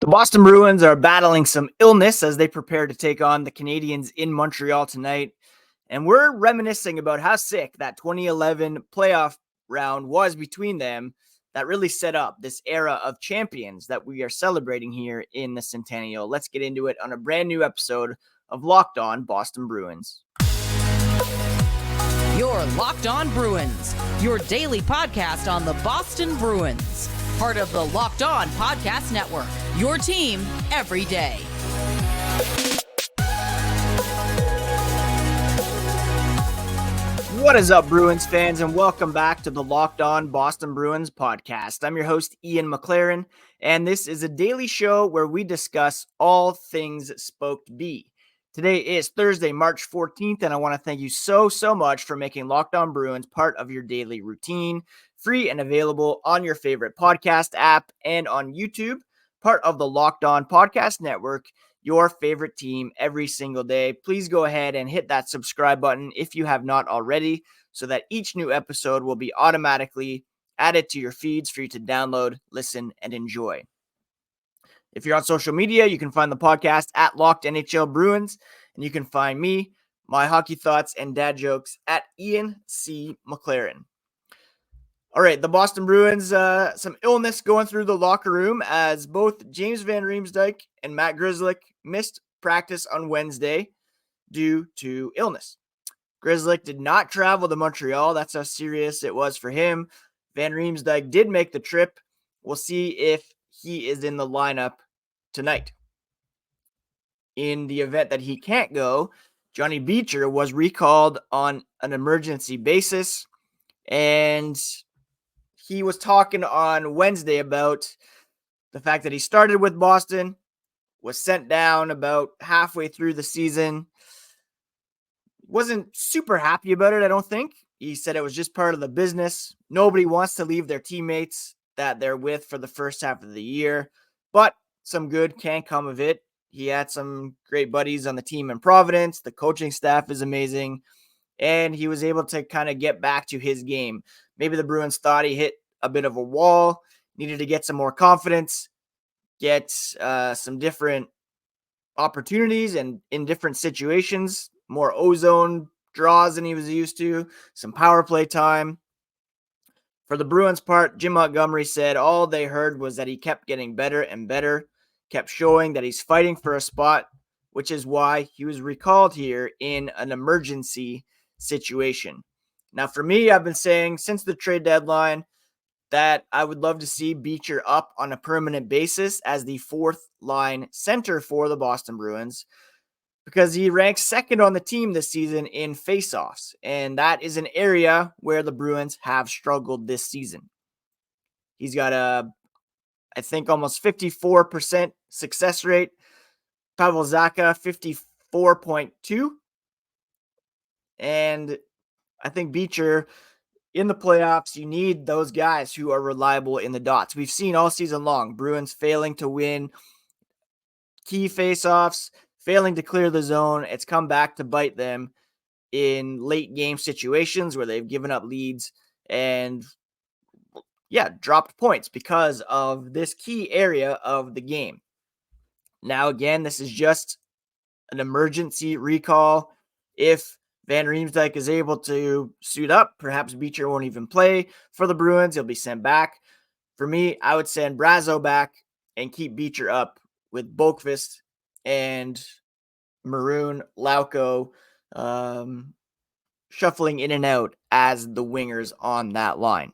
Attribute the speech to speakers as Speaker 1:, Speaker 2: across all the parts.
Speaker 1: The Boston Bruins are battling some illness as they prepare to take on the Canadiens in Montreal tonight. And we're reminiscing about how sick that 2011 playoff round was between them that really set up this era of champions that we are celebrating here in the Centennial. Let's get into it on a brand new episode of Locked On Boston Bruins.
Speaker 2: You're Locked On Bruins, your daily podcast on the Boston Bruins. Part of the Locked On Podcast Network, your team every day.
Speaker 1: What is up, Bruins fans, and welcome back to the Locked On Boston Bruins podcast. I'm your host, Ian McLaren, and this is a daily show where we discuss all things Spoked B. Today is Thursday, March 14th, and I want to thank you so much for making Locked On Bruins part of your daily routine, free and available on your favorite podcast app and on YouTube, part of the Locked On Podcast Network, your favorite team every single day. Please go ahead and hit that subscribe button if you have not already, so that each new episode will be automatically added to your feeds for you to download, listen, and enjoy. If you're on social media, you can find the podcast at Locked NHL Bruins, and you can find me, my hockey thoughts, and dad jokes at Ian C. McLaren. All right, the Boston Bruins, some illness going through the locker room as both James Van Riemsdyk and Matt Grzelyck missed practice on Wednesday due to illness. Grzelyck did not travel to Montreal. That's how serious it was for him. Van Riemsdyk did make the trip. We'll see if he is in the lineup tonight. In the event that he can't go, Johnny Beecher was recalled on an emergency basis, and he was talking on Wednesday about the fact that he started with Boston, was sent down about halfway through the season. Wasn't super happy about it, I don't think. He said it was just part of the business. Nobody wants to leave their teammates that they're with for the first half of the year, but some good can come of it. He had some great buddies on the team in Providence. The coaching staff is amazing, and he was able to kind of get back to his game. Maybe the Bruins thought he hit a bit of a wall, needed to get some more confidence, get some different opportunities and in different situations, more ozone draws than he was used to, some power play time. For the Bruins part, Jim Montgomery said all they heard was that he kept getting better and better, kept showing that he's fighting for a spot, which is why he was recalled here in an emergency situation. Now, for me, I've been saying since the trade deadline that I would love to see Beecher up on a permanent basis as the fourth line center for the Boston Bruins, because he ranks second on the team this season in faceoffs, and that is an area where the Bruins have struggled this season. He's got I think almost 54% success rate. Pavel Zacha, 54.2. And I think Beecher, in the playoffs, you need those guys who are reliable in the dots. We've seen all season long Bruins failing to win key faceoffs, failing to clear the zone. It's come back to bite them in late game situations where they've given up leads and dropped points because of this key area of the game. Now, again, this is just an emergency recall. If Van Riemsdyk is able to suit up, perhaps Beecher won't even play for the Bruins. He'll be sent back. For me, I would send Brazo back and keep Beecher up with Boqvist and Maroon, Lauko shuffling in and out as the wingers on that line.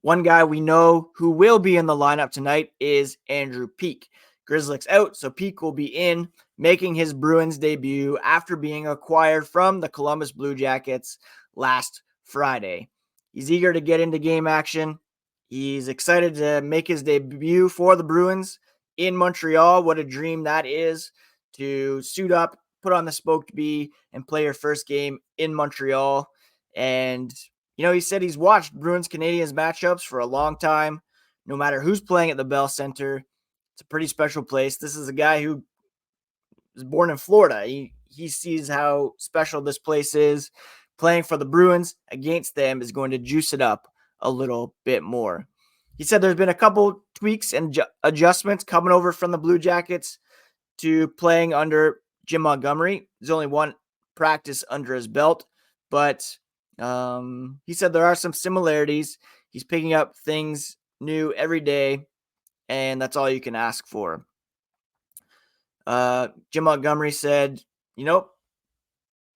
Speaker 1: One guy we know who will be in the lineup tonight is Andrew Peeke. Grzelyck's out, so Peeke will be in, making his Bruins debut after being acquired from the Columbus Blue Jackets last Friday. He's eager to get into game action. He's excited to make his debut for the Bruins in Montreal. What a dream that is, to suit up, put on the Spoked B, and play your first game in Montreal. And he said he's watched Bruins-Canadiens matchups for a long time, no matter who's playing at the Bell Center. It's a pretty special place. This is a guy who was born in Florida. He sees how special this place is. Playing for the Bruins against them is going to juice it up a little bit more. He said there's been a couple tweaks and adjustments coming over from the Blue Jackets to playing under Jim Montgomery. There's only one practice under his belt, but he said there are some similarities. He's picking up things new every day, and that's all you can ask for. Jim Montgomery said,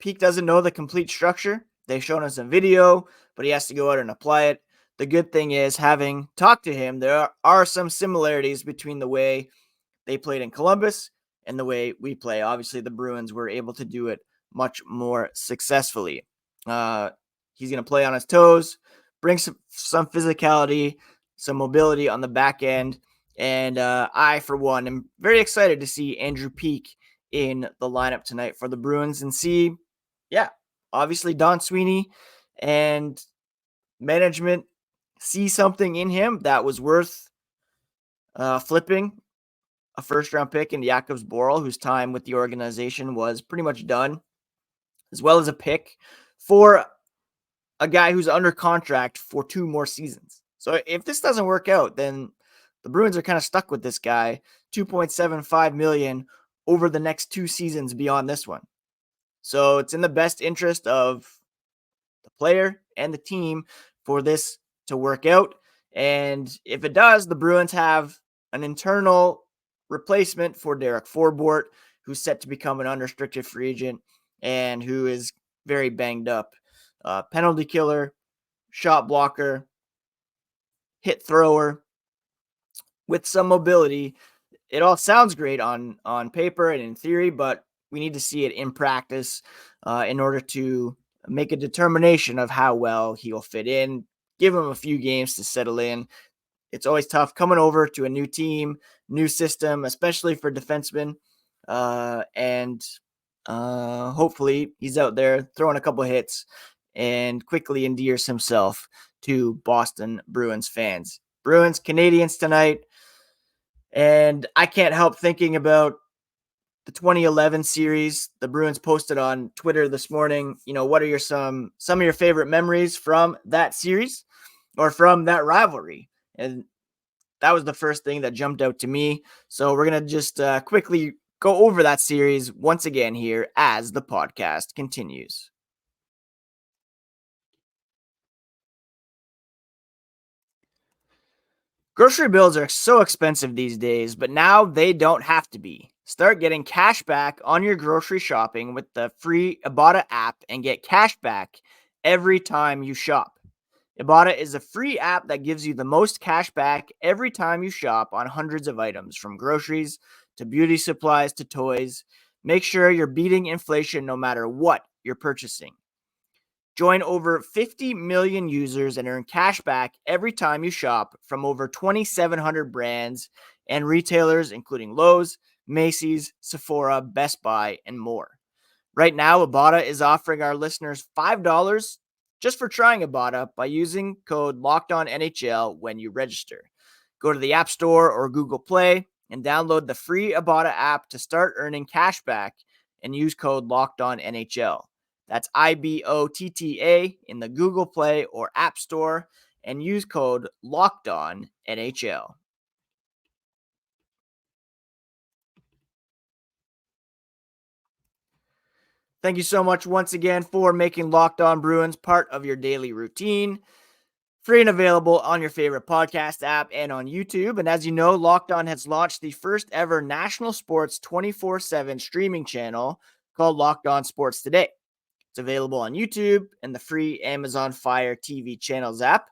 Speaker 1: Peeke doesn't know the complete structure. They've shown us a video, but he has to go out and apply it. The good thing is, having talked to him, there are some similarities between the way they played in Columbus and the way we play. Obviously, the Bruins were able to do it much more successfully. He's going to play on his toes, bring some physicality, some mobility on the back end. And I, for one, am very excited to see Andrew Peeke in the lineup tonight for the Bruins and see, obviously Don Sweeney and management see something in him that was worth flipping a first-round pick in Jakobs Borrell, whose time with the organization was pretty much done, as well as a pick for a guy who's under contract for 2 more seasons. So if this doesn't work out, then the Bruins are kind of stuck with this guy, $2.75 million over the next 2 seasons beyond this one. So it's in the best interest of the player and the team for this to work out. And if it does, the Bruins have an internal replacement for Derek Forbort, who's set to become an unrestricted free agent and who is very banged up. Penalty killer, shot blocker, hit thrower with some mobility. It all sounds great on paper and in theory, but we need to see it in practice in order to make a determination of how well he'll fit in. Give him a few games to settle in. It's always tough coming over to a new team, new system, especially for defensemen. And hopefully he's out there throwing a couple hits and quickly endears himself to Boston Bruins fans. Bruins-Canadiens tonight. And I can't help thinking about the 2011 series. The Bruins posted on Twitter this morning, what are some of your favorite memories from that series or from that rivalry? And that was the first thing that jumped out to me. So we're going to just quickly go over that series once again here as the podcast continues. Grocery bills are so expensive these days, but now they don't have to be. Start getting cash back on your grocery shopping with the free Ibotta app and get cash back every time you shop. Ibotta is a free app that gives you the most cash back every time you shop on hundreds of items, from groceries to beauty supplies to toys. Make sure you're beating inflation no matter what you're purchasing. Join over 50 million users and earn cash back every time you shop from over 2,700 brands and retailers, including Lowe's, Macy's, Sephora, Best Buy, and more. Right now, Ibotta is offering our listeners $5 just for trying Ibotta by using code LOCKEDONNHL when you register. Go to the App Store or Google Play and download the free Ibotta app to start earning cash back and use code LOCKEDONNHL. That's IBOTTA in the Google Play or App Store and use code LOCKEDONNHL. Thank you so much once again for making Locked On Bruins part of your daily routine. Free and available on your favorite podcast app and on YouTube. And as you know, Locked On has launched the first ever national sports 24/7 streaming channel called Locked On Sports Today. It's available on YouTube and the free Amazon Fire TV channels app.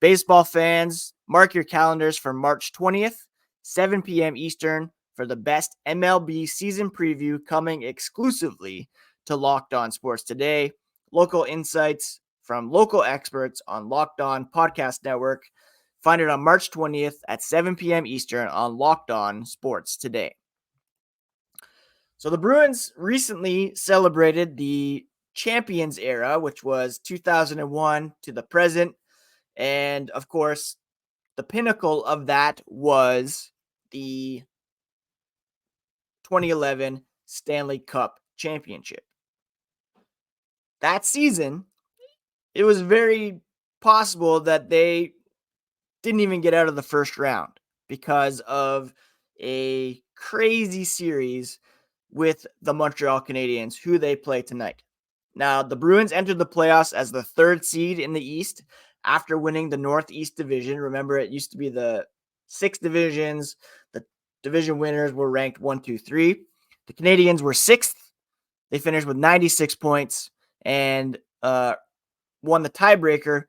Speaker 1: Baseball fans, mark your calendars for March 20th, 7 p.m. Eastern, for the best MLB season preview coming exclusively to Locked On Sports Today. Local insights from local experts on Locked On Podcast Network. Find it on March 20th at 7 p.m. Eastern on Locked On Sports Today. So the Bruins recently celebrated the Champions era, which was 2001 to the present. And of course, the pinnacle of that was the 2011 Stanley Cup Championship. That season, it was very possible that they didn't even get out of the first round because of a crazy series with the Montreal Canadiens, who they play tonight. Now, the Bruins entered the playoffs as the third seed in the East after winning the Northeast Division. Remember, it used to be the 6 divisions. The division winners were ranked 1, 2, 3. The Canadiens were 6th. They finished with 96 points and won the tiebreaker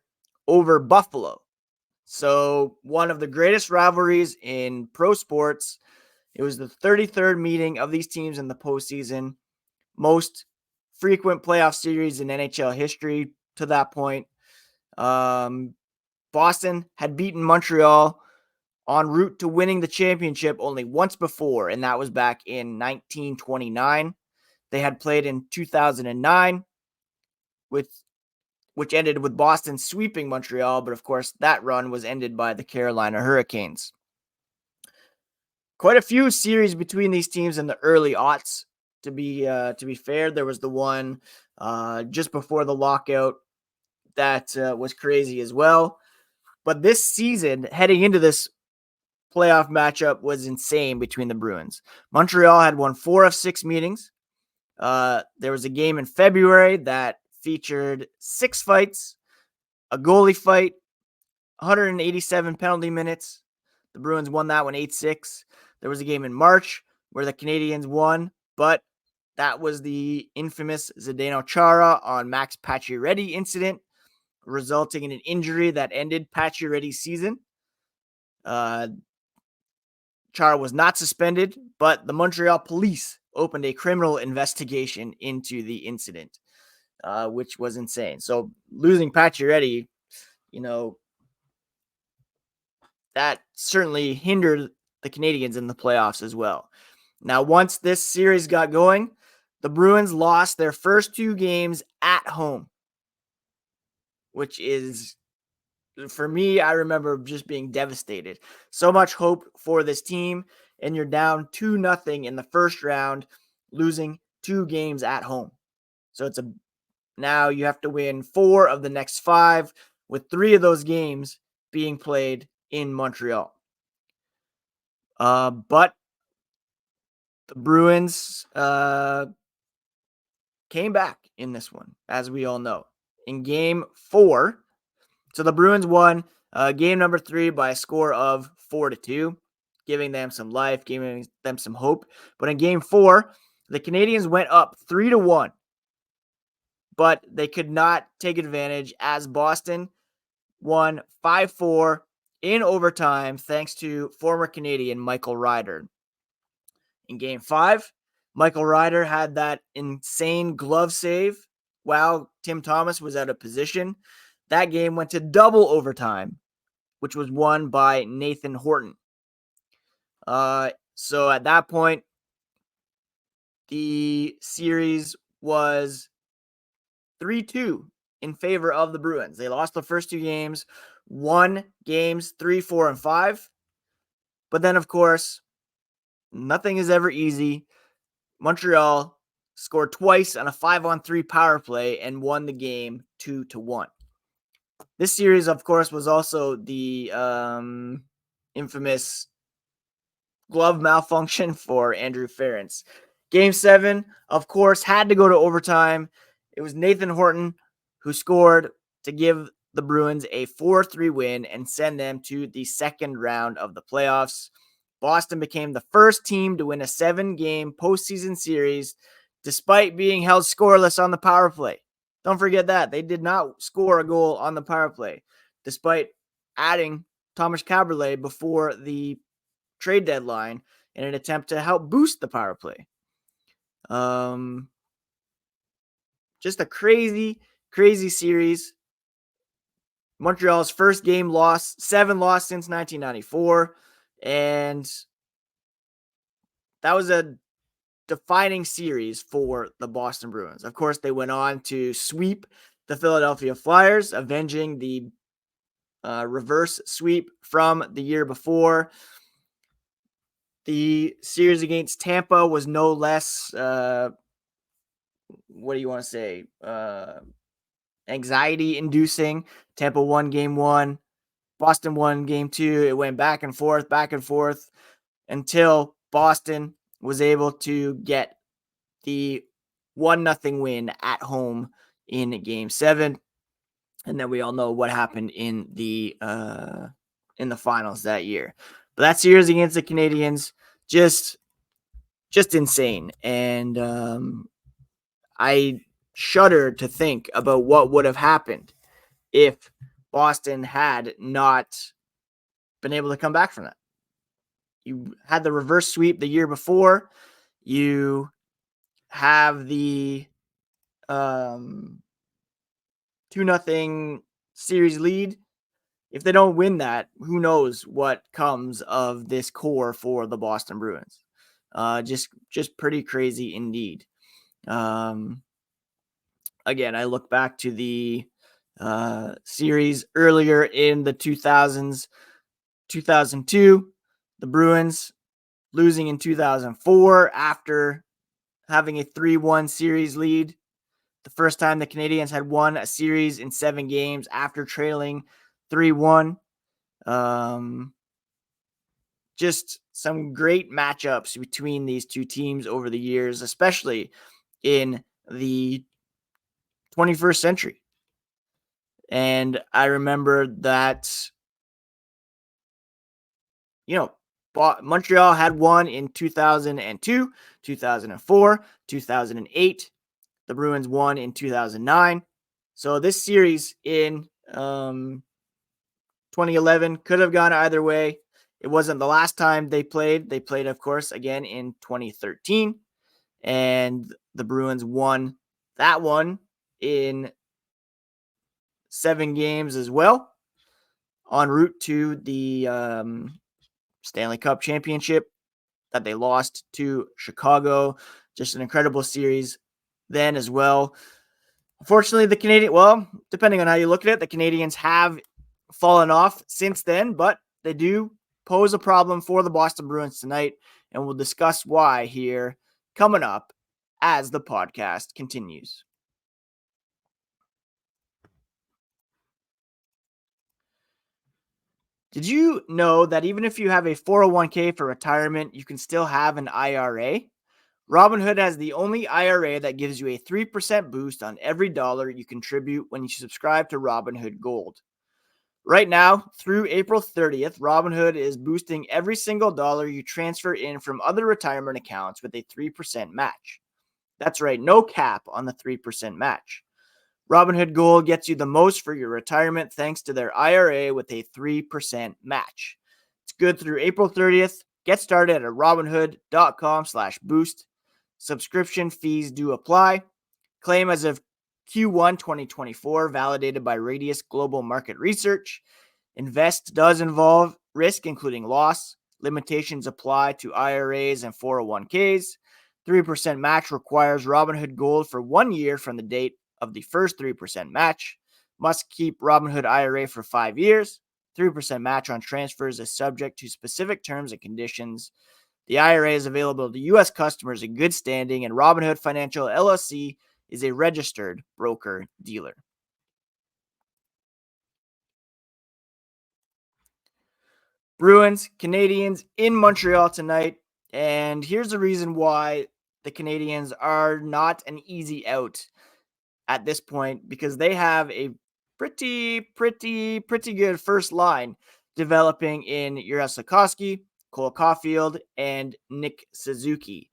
Speaker 1: over Buffalo. So, one of the greatest rivalries in pro sports. It was the 33rd meeting of these teams in the postseason, most frequent playoff series in NHL history to that point. Boston had beaten Montreal en route to winning the championship only once before, and that was back in 1929. They had played in 2009, which ended with Boston sweeping Montreal, but of course that run was ended by the Carolina Hurricanes. Quite a few series between these teams in the early aughts. To be fair, there was the one just before the lockout that was crazy as well. But this season, heading into this playoff matchup, was insane between the Bruins. Montreal had won 4 of 6 meetings. There was a game in February that featured 6 fights, a goalie fight, 187 penalty minutes. The Bruins won that one 8-6. There was a game in March where the Canadiens won, but that was the infamous Zdeno Chara on Max Pacioretty incident, resulting in an injury that ended Pacioretty's season. Chara was not suspended, but the Montreal police opened a criminal investigation into the incident, which was insane. So losing Pacioretty, that certainly hindered the Canadiens in the playoffs as well. Now, once this series got going, the Bruins lost their first 2 games at home, which is, for me, I remember just being devastated. So much hope for this team, and you're down 2-0 in the first round, losing 2 games at home. So now you have to win 4 of the next 5, with 3 of those games being played in Montreal. But the Bruins came back in this one, as we all know. In game 4, so the Bruins won game number 3 by a score of 4-2, giving them some life, giving them some hope. But in game 4, the Canadiens went up 3-1, but they could not take advantage as Boston won 5-4 in overtime thanks to former Canadian Michael Ryder. In game 5, Michael Ryder had that insane glove save while Tim Thomas was out of position. That game went to double overtime, which was won by Nathan Horton. So at that point, the series was 3-2 in favor of the Bruins. They lost the first 2 games, won games 3, 4, and 5. But then, of course, nothing is ever easy. Montreal scored twice on a 5-on-3 power play and won the game 2-1. This series, of course, was also the infamous glove malfunction for Andrew Ference. Game 7, of course, had to go to overtime. It was Nathan Horton who scored to give the Bruins a 4-3 win and send them to the second round of the playoffs. Boston became the first team to win a 7-game postseason series despite being held scoreless on the power play. Don't forget that. They did not score a goal on the power play, despite adding Thomas Caberlet before the trade deadline in an attempt to help boost the power play. Just a crazy, crazy series. Montreal's first game loss, 7 loss since 1994. And that was a defining series for the Boston Bruins. Of course, they went on to sweep the Philadelphia Flyers, avenging the reverse sweep from the year before. The series against Tampa was no less, anxiety-inducing. Tampa won game 1. Boston won game 2. It went back and forth until Boston was able to get the 1-0 win at home in game 7. And then we all know what happened in the finals that year. But that series against the Canadiens, just insane. And I shudder to think about what would have happened if Boston had not been able to come back from that. You had the reverse sweep the year before. You have the 2-0 series lead. If they don't win that, who knows what comes of this core for the Boston Bruins. Just pretty crazy indeed. Again, I look back to the series earlier in the 2000s, 2002, the Bruins losing in 2004 after having a 3-1 series lead. The first time the Canadiens had won a series in 7 games after trailing 3-1. Just some great matchups between these two teams over the years, especially in the 21st century. And I remember that, Montreal had won in 2002, 2004, 2008. The Bruins won in 2009. So this series in 2011 could have gone either way. It wasn't the last time they played. They played, of course, again in 2013. And the Bruins won that one in 7 games as well, en route to the Stanley Cup championship that they lost to Chicago. Just an incredible series then as well. Unfortunately, the depending on how you look at it, the Canadiens have fallen off since then, but they do pose a problem for the Boston Bruins tonight, and we'll discuss why here coming up as the podcast continues. Did you know that even if you have a 401k for retirement, you can still have an IRA? Robinhood has the only IRA that gives you a 3% boost on every dollar you contribute when you subscribe to Robinhood Gold. Right now, through April 30th, Robinhood is boosting every single dollar you transfer in from other retirement accounts with a 3% match. That's right, no cap on the 3% match. Robinhood Gold gets you the most for your retirement thanks to their IRA with a 3% match. It's good through April 30th. Get started at robinhood.com/boost. Subscription fees do apply. Claim as of Q1 2024, validated by Radius Global Market Research. Invest does involve risk, including loss. Limitations apply to IRAs and 401ks. 3% match requires Robinhood Gold for 1 year from the date of the first 3% match. Must keep Robinhood IRA for 5 years. 3% match on transfers is subject to specific terms and conditions. The IRA is available to U.S. customers in good standing, and Robinhood Financial LLC is a registered broker-dealer. Bruins, Canadiens in Montreal tonight, and here's the reason why the Canadiens are not an easy out at this point, because they have a pretty good first line developing in Juraj Slafkovsky, Cole Caulfield, and Nick Suzuki.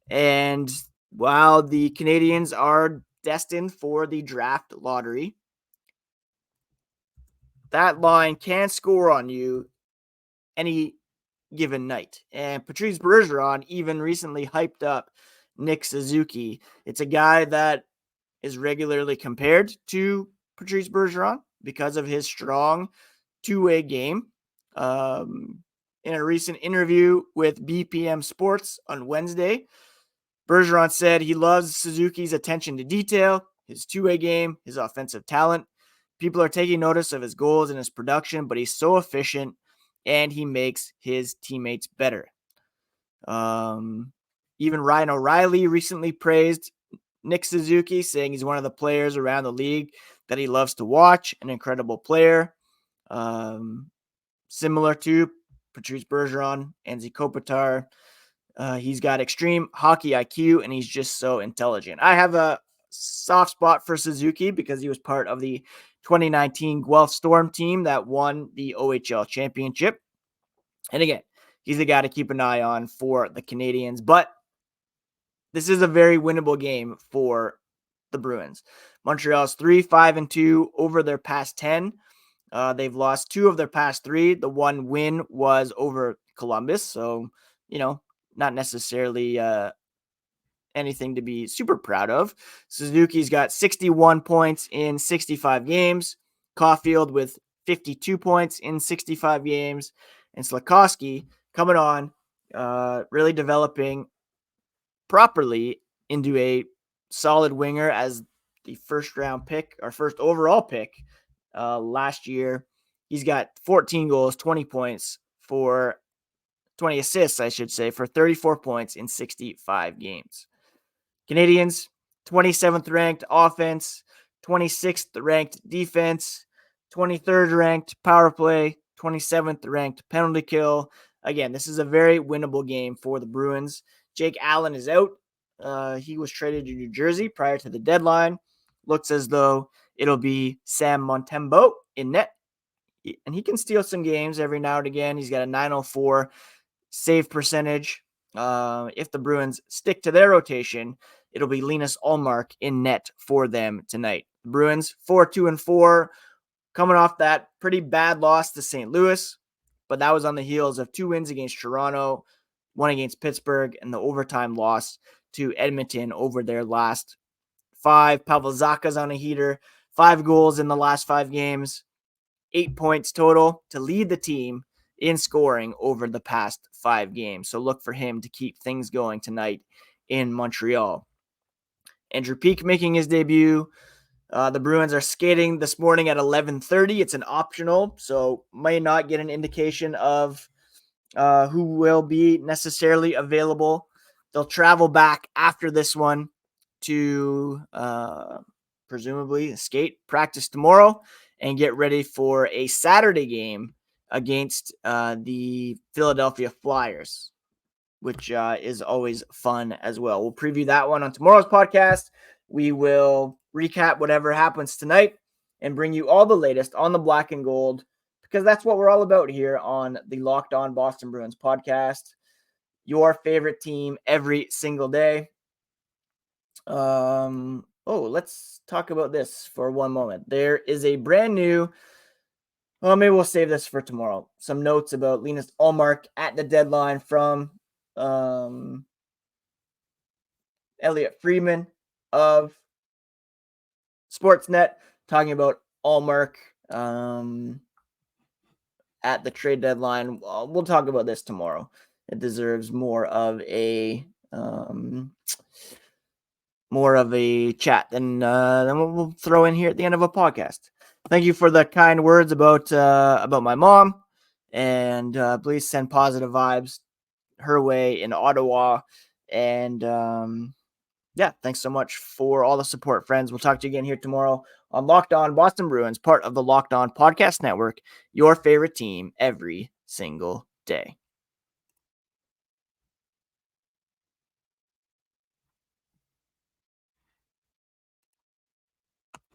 Speaker 1: And while the Canadiens are destined for the draft lottery, that line can score on you any given night. And Patrice Bergeron even recently hyped up Nick Suzuki. It's a guy that is regularly compared to Patrice Bergeron because of his strong two-way game. In a recent interview with BPM Sports on Wednesday, Bergeron said he loves Suzuki's attention to detail, his two-way game, his offensive talent. People are taking notice of his goals and his production, but he's so efficient and he makes his teammates better. Even Ryan O'Reilly recently praised Nick Suzuki, saying he's one of the players around the league that he loves to watch, an incredible player. Similar to Patrice Bergeron, Anze Kopitar. He's got extreme hockey IQ, and he's just so intelligent. I have a soft spot for Suzuki because he was part of the 2019 Guelph Storm team that won the OHL championship. And again, he's the guy to keep an eye on for the Canadiens. But this is a very winnable game for the Bruins. Montreal's 3-5-2 over their past 10. They've lost 2 of their past 3. The one win was over Columbus. So, not necessarily anything to be super proud of. Suzuki's got 61 points in 65 games. Caulfield with 52 points in 65 games. And Slafkovsky coming on, really developing properly into a solid winger as the first round pick, or first overall pick last year. He's got 14 goals, 20 points for 20 assists, I should say, for 34 points in 65 games. Canadiens, 27th ranked offense, 26th ranked defense, 23rd ranked power play, 27th ranked penalty kill. Again, this is a very winnable game for the Bruins. Jake Allen is out. He was traded to New Jersey prior to the deadline. Looks as though it'll be Sam Montembeault in net. And he can steal some games every now and again. He's got a .904 save percentage. If the Bruins stick to their rotation, it'll be Linus Ullmark in net for them tonight. The Bruins 4-2-4, coming off that pretty bad loss to St. Louis, but that was on the heels of 2 wins against Toronto, 1 against Pittsburgh, and the overtime loss to Edmonton over their last 5. Pavel Zacha's on a heater, 5 goals in the last 5 games, 8 points total to lead the team in scoring over the past 5 games. So look for him to keep things going tonight in Montreal. Andrew Peeke making his debut. The Bruins are skating this morning at 11:30. It's an optional, so may not get an indication of who will be necessarily available. They'll travel back after this one to presumably skate, practice tomorrow, and get ready for a Saturday game against the Philadelphia Flyers, which is always fun as well. We'll preview that one on tomorrow's podcast. We will recap whatever happens tonight and bring you all the latest on the black and gold, because that's what we're all about here on the Locked On Boston Bruins podcast. Your favorite team every single day. Let's talk about this for one moment. There is a brand new, maybe we'll save this for tomorrow. Some notes about Linus Ullmark at the deadline from Elliot Friedman of Sportsnet, talking about Ullmark at the trade deadline. We'll talk about this tomorrow. It deserves more of a chat than we'll throw in here at the end of a podcast. Thank you for the kind words about my mom, and please send positive vibes her way in Ottawa. And thanks so much for all the support, friends. We'll talk to you again here tomorrow on Locked On Boston Bruins, part of the Locked On Podcast Network, your favorite team every single day.